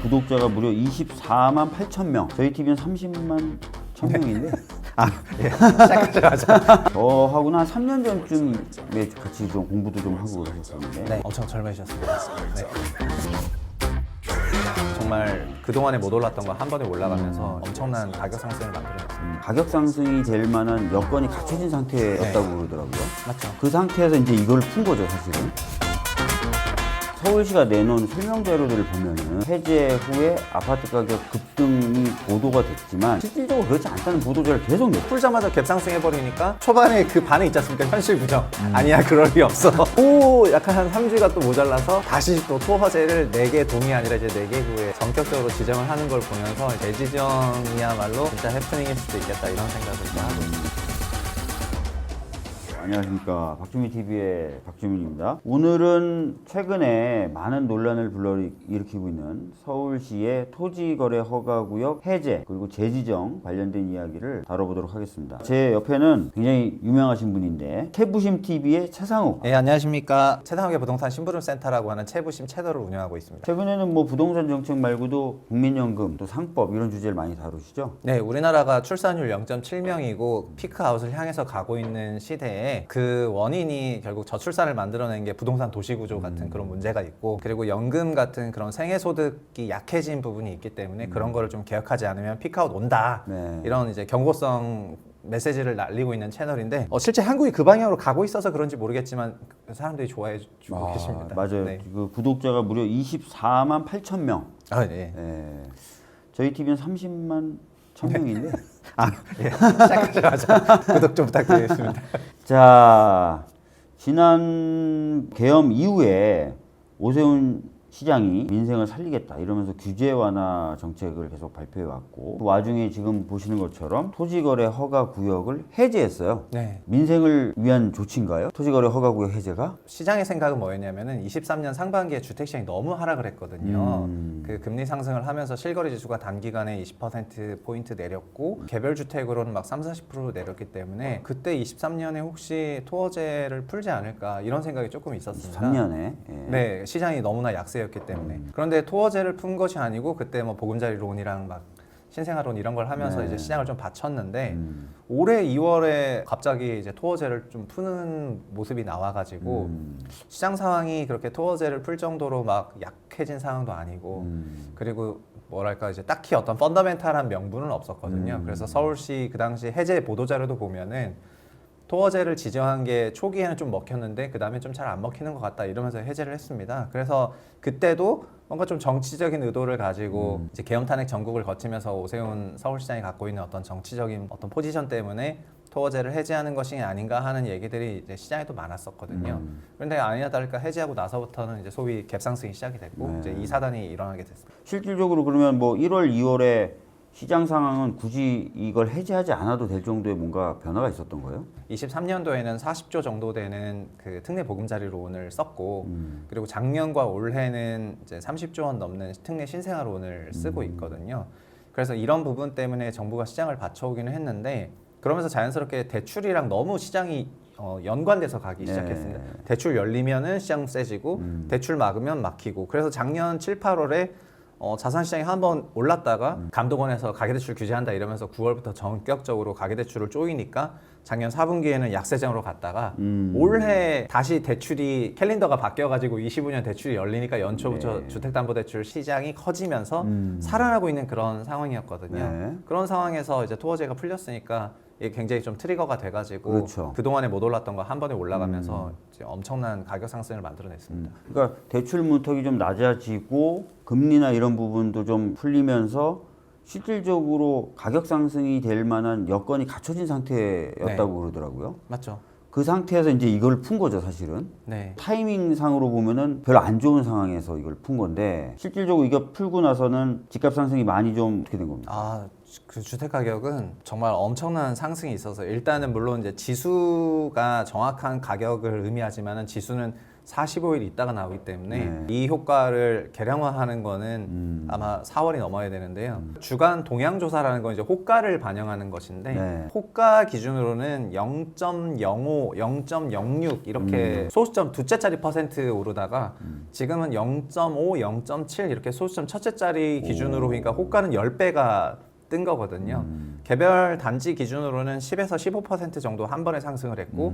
구독자가 무려 24만 8천 명. 저희 TV는 30만 1,000명인데 예, 시작하자마자. 저하고는 한 3년 전쯤에 같이 좀 공부도 좀 하고 그러셨었는데 네, 엄청 젊으셨습니다. 네. 정말 그동안에 못 올랐던 거 한 번에 올라가면서 엄청난 가격 상승을 만들어냈습니다. 가격 상승이 될 만한 여건이 갖춰진 상태였다고 그러더라고요. 맞죠? 그 상태에서 이제 이걸 푼 거죠, 사실은. 서울시가 내놓은 설명 자료들을 보면은 해제 후에 아파트 가격 급등이 보도가 됐지만 실질적으로 그렇지 않다는 보도자를 계속 냈어요. 풀자마자 갭 상승해버리니까 초반에 그 반응 있지 않습니까? 현실 부정. 아니야, 그럴 리 없어. 또 약간 한 3주가 또 모자라서 다시 또 토허제를 4개 동이 아니라 이제 4개 구에 전격적으로 지정을 하는 걸 보면서 재지정이야말로 진짜 해프닝일 수도 있겠다 이런 생각을 또 하고 있습니다. 안녕하십니까, 박주민TV의 박주민입니다. 오늘은 최근에 많은 논란을 불러일으키고 있는 서울시의 토지거래 허가구역 해제 그리고 재지정 관련된 이야기를 다뤄보도록 하겠습니다. 제 옆에는 굉장히 유명하신 분인데 채부심TV의 최상욱. 네, 안녕하십니까. 최상욱의 부동산 심부름센터라고 하는 채부심 채널을 운영하고 있습니다. 최근에는 뭐 부동산 정책 말고도 국민연금 또 상법 이런 주제를 많이 다루시죠? 네, 우리나라가 출산율 0.7명이고 피크아웃을 향해서 가고 있는 시대에 그 원인이 결국 저출산을 만들어낸 게 부동산 도시구조 같은 그런 문제가 있고, 그리고 연금 같은 그런 생애소득이 약해진 부분이 있기 때문에 그런 거를 좀 개혁하지 않으면 피크아웃 온다. 네. 이런 이제 경고성 메시지를 날리고 있는 채널인데 실제 한국이 그 방향으로 가고 있어서 그런지 모르겠지만 사람들이 좋아해 주고 계십니다. 맞아요. 네. 그 구독자가 무려 24만 8천 명. 아, 네. 예. 저희 TV는 30만 1,000명인데 예, 시작하자마자 구독 좀 부탁드리겠습니다. 자, 지난 계엄 이후에 오세훈 시장이 민생을 살리겠다 이러면서 규제 완화 정책을 계속 발표해 왔고, 그 와중에 지금 보시는 것처럼 토지거래 허가 구역을 해제했어요. 네. 민생을 위한 조치인가요? 토지거래 허가 구역 해제가? 시장의 생각은 뭐였냐면은 23년 상반기에 주택시장이 너무 하락을 했거든요. 그 금리 상승을 하면서 실거래 지수가 단기간에 20%포인트 내렸고 개별 주택으로는 막 30-40% 내렸기 때문에 그때 23년에 혹시 토어제를 풀지 않을까 이런 생각이 조금 있었습니다. 3년에. 예. 네, 시장이 너무나 약세였기 때문에. 그런데 토어제를 푼 것이 아니고 그때 뭐 보금자리론이랑 막 신생아론 이런 걸 하면서 네. 이제 시장을 좀 받쳤는데 올해 2월에 갑자기 이제 토어제를 좀 푸는 모습이 나와가지고 시장 상황이 그렇게 토어제를 풀 정도로 막 약해진 상황도 아니고 그리고 뭐랄까 이제 딱히 어떤 펀더멘탈한 명분은 없었거든요. 그래서 서울시 그 당시 해제 보도자료도 보면은 토어제를 지정한 게 초기에는 좀 먹혔는데 그 다음에 좀 잘 안 먹히는 것 같다 이러면서 해제를 했습니다. 그래서 그때도 뭔가 좀 정치적인 의도를 가지고 이제 계엄 탄핵 전국을 거치면서 오세훈 서울시장이 갖고 있는 어떤 정치적인 어떤 포지션 때문에 토어제를 해제하는 것이 아닌가 하는 얘기들이 이제 시장에도 많았었거든요. 그런데 아니나 다를까 해제하고 나서부터는 이제 소위 갭상승이 시작이 됐고 이제 이 사단이 일어나게 됐습니다. 실질적으로 그러면 뭐 1월, 2월에 시장 상황은 굳이 이걸 해제하지 않아도 될 정도의 뭔가 변화가 있었던 거예요? 23년도에는 40조 정도 되는 그 특례 보금자리론을 썼고 그리고 작년과 올해는 이제 30조 원 넘는 특례 신생아론을 쓰고 있거든요. 그래서 이런 부분 때문에 정부가 시장을 받쳐오기는 했는데 그러면서 자연스럽게 대출이랑 너무 시장이 연관돼서 가기 시작했습니다. 대출 열리면은 시장 세지고 대출 막으면 막히고, 그래서 작년 7, 8월에 자산시장이 한번 올랐다가 감독원에서 가계대출 규제한다 이러면서 9월부터 전격적으로 가계대출을 조이니까 작년 4분기에는 약세장으로 갔다가 올해 다시 대출이 캘린더가 바뀌어가지고 25년 대출이 열리니까 연초부터 주택담보대출 시장이 커지면서 살아나고 있는 그런 상황이었거든요. 그런 상황에서 이제 토어제가 풀렸으니까 이게 굉장히 좀 트리거가 돼가지고 그렇죠. 그동안에 못 올랐던 거 한 번에 올라가면서 이제 엄청난 가격 상승을 만들어냈습니다. 그러니까 대출 문턱이 좀 낮아지고 금리나 이런 부분도 좀 풀리면서 실질적으로 가격 상승이 될 만한 여건이 갖춰진 상태였다고 그러더라고요. 맞죠? 그 상태에서 이제 이걸 푼 거죠, 사실은. 네. 타이밍 상으로 보면은 별로 안 좋은 상황에서 이걸 푼 건데 실질적으로 이거 풀고 나서는 집값 상승이 많이 좀 어떻게 된 겁니까? 그 주택 가격은 정말 엄청난 상승이 있어서 일단은 물론 이제 지수가 정확한 가격을 의미하지만은 지수는 45일 있다가 나오기 때문에 네. 이 효과를 계량화하는 거는 아마 4월이 넘어야 되는데요. 주간 동향 조사라는 건 이제 호가를 반영하는 것인데 네. 호가 기준으로는 0.05, 0.06 이렇게 소수점 두째짜리 퍼센트 오르다가 지금은 0.5, 0.7 이렇게 소수점 첫째짜리 기준으로 그러니까 호가는 10배가 뜬 거거든요. 개별 단지 기준으로는 10에서 15% 정도 한 번에 상승을 했고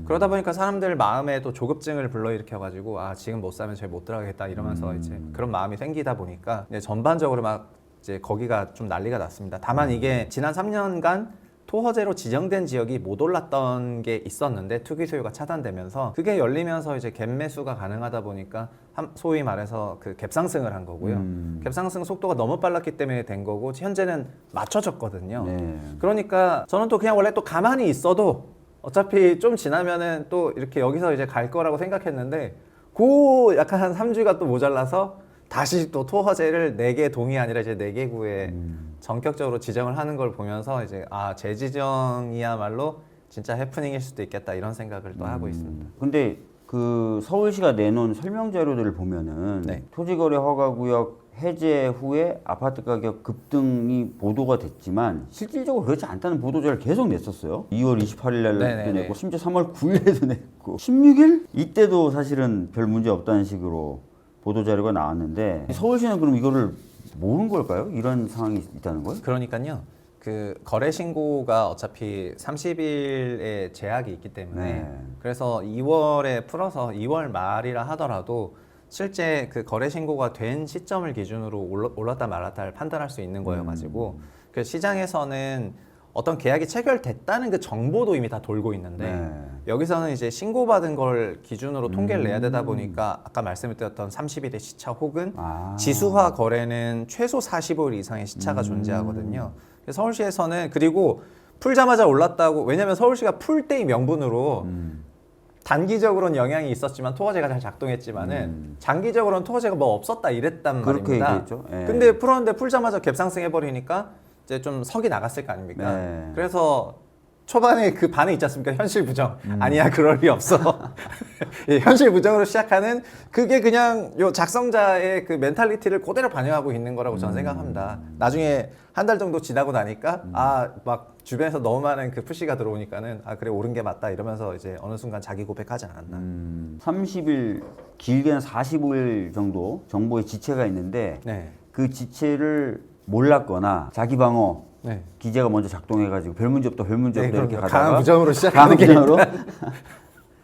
그러다 보니까 사람들 마음에 또 조급증을 불러일으켜가지고 아 지금 못 사면 저희 못 들어가겠다 이러면서 이제 그런 마음이 생기다 보니까 이제 전반적으로 막 이제 거기가 좀 난리가 났습니다. 다만 이게 지난 3년간 토허제로 지정된 지역이 못 올랐던 게 있었는데 투기 수요가 차단되면서 그게 열리면서 이제 갭 매수가 가능하다 보니까 소위 말해서 그 갭 상승을 한 거고요. 갭 상승 속도가 너무 빨랐기 때문에 된 거고 현재는 맞춰졌거든요. 네. 그러니까 저는 또 그냥 원래 또 가만히 있어도 어차피 좀 지나면은 또 이렇게 여기서 이제 갈 거라고 생각했는데 그 약간 한 3주가 또 모자라서 다시 또 토허제를 4개 동이 아니라 이제 4개 구에 전격적으로 지정을 하는 걸 보면서 이제 아 재지정이야말로 진짜 해프닝일 수도 있겠다 이런 생각을 또 하고 있습니다. 근데 그 서울시가 내놓은 설명 자료들을 보면은 네. 토지거래 허가구역 해제 후에 아파트 가격 급등이 보도가 됐지만 실질적으로 그렇지 않다는 보도자를 계속 냈었어요. 2월 28일 날도 네네네. 냈고 심지어 3월 9일에도 냈고 16일 이때도 사실은 별 문제 없다는 식으로 보도자료가 나왔는데 서울시는 그럼 이거를 모르는 걸까요? 이런 상황이 있다는 거예요? 그러니까요. 그 거래 신고가 어차피 30일에 제약이 있기 때문에 네. 그래서 2월에 풀어서 2월 말이라 하더라도 실제 그 거래 신고가 된 시점을 기준으로 올랐다 말았다를 판단할 수 있는 거여가지고 그 시장에서는 어떤 계약이 체결됐다는 그 정보도 이미 다 돌고 있는데 네. 여기서는 이제 신고받은 걸 기준으로 통계를 내야 되다 보니까 아까 말씀드렸던 30일의 시차 혹은 지수화 거래는 최소 45일 이상의 시차가 존재하거든요. 그래서 서울시에서는 그리고 풀자마자 올랐다고 왜냐하면 서울시가 풀 때의 명분으로 단기적으로는 영향이 있었지만 토어제가 잘 작동했지만은 장기적으로는 토어제가 뭐 없었다 이랬단 그렇게 말입니다. 얘기했죠. 예. 근데 풀었는데 풀자마자 갭상승해 버리니까 이제 좀 석이 나갔을 거 아닙니까? 네. 그래서 초반에 그 반응 있지 않습니까? 현실 부정. 아니야, 그럴 리 없어. 예, 현실 부정으로 시작하는 그게 그냥 요 작성자의 그 멘탈리티를 그대로 반영하고 있는 거라고 저는 생각합니다. 나중에 한 달 정도 지나고 나니까 아, 막 주변에서 너무 많은 그 푸시가 들어오니까는 아, 그래, 옳은 게 맞다 이러면서 이제 어느 순간 자기 고백하지 않았나. 30일 길게는 45일 정도 정보의 지체가 있는데 네. 그 지체를 몰랐거나 자기 방어 네. 기재가 먼저 작동해가지고 별 문제 없다 별 문제 네, 없다 이렇게 그럼요. 가다가 강한 부정으로 강한 시작하는 게 부정으로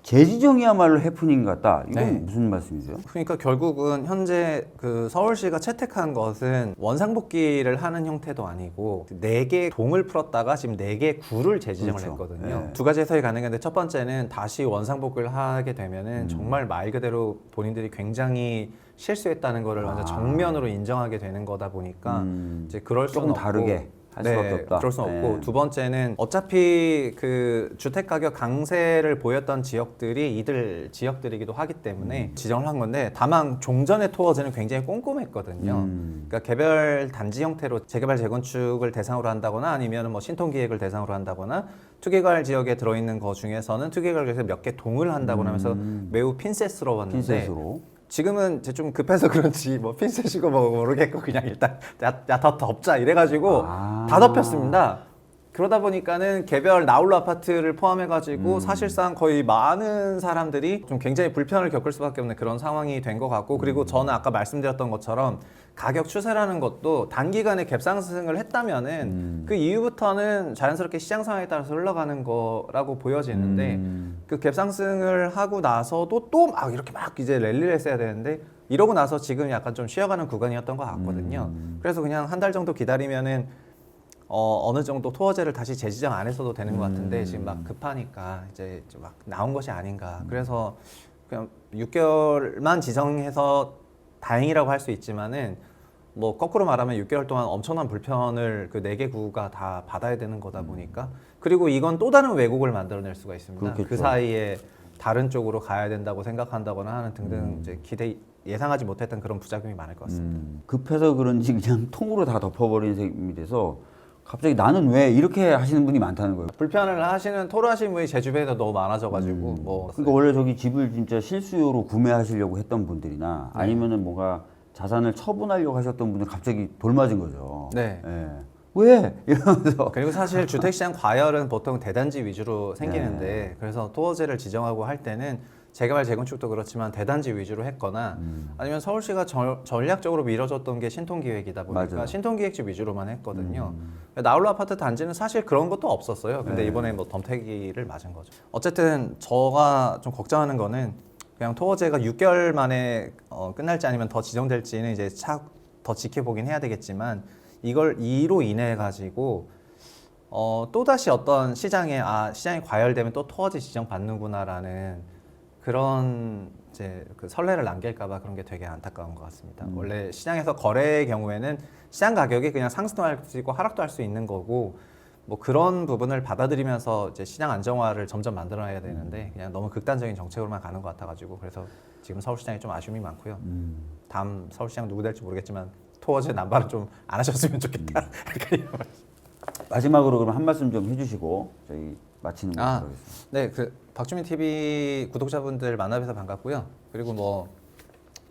재지정이야말로 해프닝 같다. 이건 네. 무슨 말씀이세요? 그러니까 결국은 현재 그 서울시가 채택한 것은 원상복귀를 하는 형태도 아니고 4개 동을 풀었다가 지금 4개 구를 재지정을 그렇죠. 했거든요. 네. 두 가지 해석이 가능한데 첫 번째는 다시 원상복귀를 하게 되면은 정말 말 그대로 본인들이 굉장히 실수했다는 거를 완전 정면으로 인정하게 되는 거다 보니까 이제 그럴 수는 조금 없고 다르게 할 수밖에 없다. 그럴 수 네. 없고 두 번째는 어차피 그 주택 가격 강세를 보였던 지역들이 이들 지역들이기도 하기 때문에 지정을 한 건데 다만 종전의 토어제는 굉장히 꼼꼼했거든요. 그러니까 개별 단지 형태로 재개발 재건축을 대상으로 한다거나 아니면 뭐 신통 기획을 대상으로 한다거나 투개발 지역에 들어있는 거 중에서는 투개발 지역에서 몇 개 동을 한다거나 하면서 매우 핀셋스러웠는데 핀셋으로 지금은 이제 좀 급해서 그런지 뭐 핀셋이고 뭐 모르겠고 그냥 일단 더 덮자 이래가지고 다 덮였습니다. 그러다 보니까는 개별 나홀로 아파트를 포함해가지고 사실상 거의 많은 사람들이 좀 굉장히 불편을 겪을 수밖에 없는 그런 상황이 된 것 같고 그리고 저는 아까 말씀드렸던 것처럼 가격 추세라는 것도 단기간에 갭상승을 했다면은 그 이후부터는 자연스럽게 시장 상황에 따라서 흘러가는 거라고 보여지는데 그 갭상승을 하고 나서도 또 막 이렇게 막 이제 랠리를 했어야 되는데 이러고 나서 지금 약간 좀 쉬어가는 구간이었던 것 같거든요. 그래서 그냥 한 달 정도 기다리면은 어느 정도 토어제를 다시 재지정 안 했어도 되는 것 같은데 지금 막 급하니까 이제 좀 막 나온 것이 아닌가. 그래서 그냥 6개월만 지정해서 다행이라고 할 수 있지만은 뭐 거꾸로 말하면 6개월 동안 엄청난 불편을 그 4개 구가 다 받아야 되는 거다 보니까 그리고 이건 또 다른 왜곡을 만들어낼 수가 있습니다. 그렇겠죠. 그 사이에 다른 쪽으로 가야 된다고 생각한다거나 하는 등등 이제 예상하지 못했던 그런 부작용이 많을 것 같습니다. 급해서 그런지 그냥 통으로 다 덮어버린 셈이 돼서 갑자기 나는 왜 이렇게 하시는 분이 많다는 거예요. 불편을 하시는 토로하시는 분이 제 주변에도 너무 많아져가지고 뭐 그러니까 원래 저기 집을 진짜 실수요로 구매하시려고 했던 분들이나 네. 아니면은 뭔가 자산을 처분하려고 하셨던 분들 갑자기 돌맞은 거죠. 네. 예. 왜? 이러면서. 그리고 사실 주택시장 과열은 보통 대단지 위주로 생기는데 그래서 토어제를 지정하고 할 때는 재개발 재건축도 그렇지만 대단지 위주로 했거나 아니면 서울시가 전략적으로 밀어줬던 게 신통기획이다 보니까 맞아요. 신통기획지 위주로만 했거든요. 나홀로 아파트 단지는 사실 그런 것도 없었어요. 근데 네. 이번에 뭐 덤태기를 맞은 거죠. 어쨌든 저가 좀 걱정하는 거는 그냥 토어제가 6개월 만에 끝날지 아니면 더 지정될지는 이제 더 지켜보긴 해야 되겠지만 이로 인해 가지고 또다시 어떤 시장에 시장이 과열되면 또 토어제 지정 받는구나라는 그런 이제 그 선례를 남길까봐 그런 게 되게 안타까운 것 같습니다. 원래 시장에서 거래의 경우에는 시장 가격이 그냥 상승도 할 수 있고 하락도 할 수 있는 거고 뭐 그런 부분을 받아들이면서 이제 시장 안정화를 점점 만들어야 되는데 그냥 너무 극단적인 정책으로만 가는 것 같아가지고 그래서 지금 서울시장에 좀 아쉬움이 많고요. 다음 서울시장 누구 될지 모르겠지만 토어제 남발은 좀 안 하셨으면 좋겠다. 약간 이런 말씀. 마지막으로 그럼 한 말씀 좀 해주시고 저희 마치는 걸로 하겠습니다. 네, 그 박주민 TV 구독자분들 만나뵈서 반갑고요. 그리고 뭐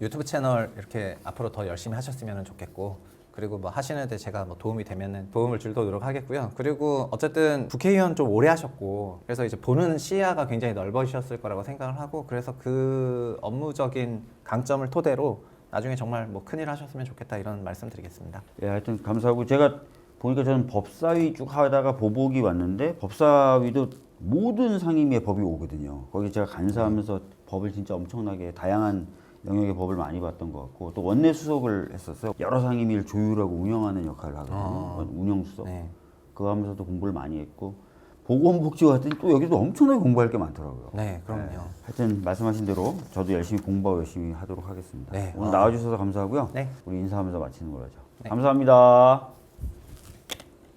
유튜브 채널 이렇게 앞으로 더 열심히 하셨으면 좋겠고, 그리고 뭐 하시는데 제가 뭐 도움이 되면은 도움을 주도록 노력하겠고요. 그리고 어쨌든 국회의원 좀 오래 하셨고, 그래서 이제 보는 시야가 굉장히 넓어지셨을 거라고 생각을 하고, 그래서 그 업무적인 강점을 토대로 나중에 정말 뭐 큰일 하셨으면 좋겠다 이런 말씀드리겠습니다. 예, 하여튼 감사하고 제가 보니까 저는 법사위 쭉 하다가 보복이 왔는데 법사위도 모든 상임위의 법이 오거든요. 거기 제가 간사하면서 법을 진짜 엄청나게 다양한 영역의 법을 많이 봤던 것 같고 또 원내 수석을 했었어요. 여러 상임위를 조율하고 운영하는 역할을 하거든요. 운영 수석. 네. 그거 하면서도 공부를 많이 했고 보건복지와 같더니 또 여기도 엄청나게 공부할 게 많더라고요. 네, 그럼요. 하여튼 말씀하신 대로 저도 열심히 공부하고 열심히 하도록 하겠습니다. 네. 오늘 나와주셔서 감사하고요. 네. 우리 인사하면서 마치는 걸로 하죠. 네. 감사합니다.